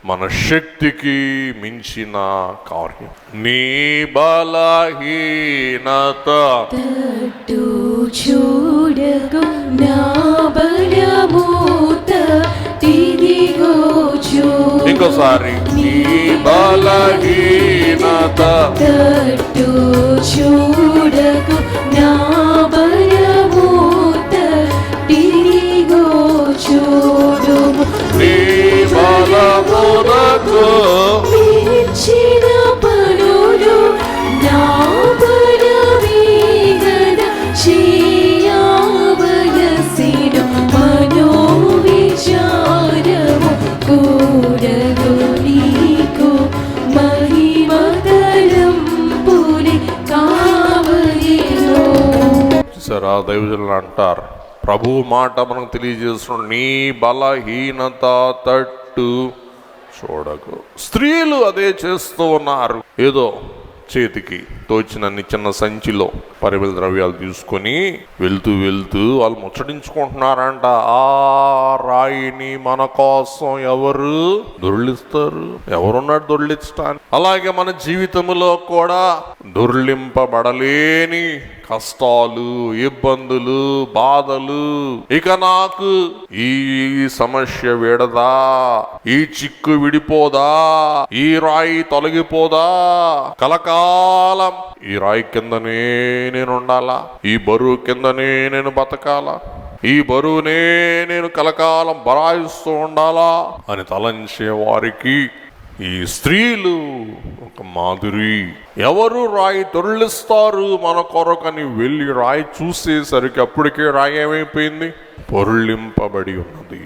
మన శక్తికి మించిన కార్యం. నీ బలహీనత తట్టు చూడకు, నా బలమూత తిరిగో చూడు. ఇంకోసారి నీ బలహీనత తట్టు చూడకు, నా బలమూత తిరిగో చూడు. నీ బలమునకు మించిన పనులు నా బలమే గదా చేయవలసిన మనోవిచారము కూడదు నీకు మహిమతలంపుని కావలిలో. సరే, దైవజనులు అంటారు, ప్రభు మాట మనకు తెలియజేస్తున్నాడు, నీ బలహీనత తట్టు చూడకు. స్త్రీలు అదే చేస్తూ ఉన్నారు. ఏదో చేతికి తోచినన్ని చిన్న సంచిలో పరిమళ ద్రవ్యాలు తీసుకొని వెళ్తూ వాళ్ళు ముచ్చటించుకుంటున్నారంట. ఆ రాయిని మన కోసం ఎవరు దొర్లిస్తారు? ఎవరున్నాడు దొర్లించడానికి? అలాగే మన జీవితంలో కూడా దొర్లింపబడలేని కష్టాలు, ఇబ్బందులు, బాధలు, ఇక నాకు ఈ సమస్య విడదా, ఈ చిక్కు విడిపోదా, ఈ రాయి తొలగిపోదా, కలకాలం ఈ రాయి కిందనే నేను ఉండాలా, ఈ బరువు కిందనే నేను బతకాలా, ఈ బరువునే నేను కలకాలం బరాయిస్తూ ఉండాలా అని తలంచే వారికి ఈ స్త్రీలు ఒక మాదిరి. ఎవరు రాయి దొర్లిస్తారు మన కొరకని వెళ్ళి రాయి చూసేసరికి అప్పటికే రాయి ఏమైపోయింది? పొర్లింపబడి ఉన్నది.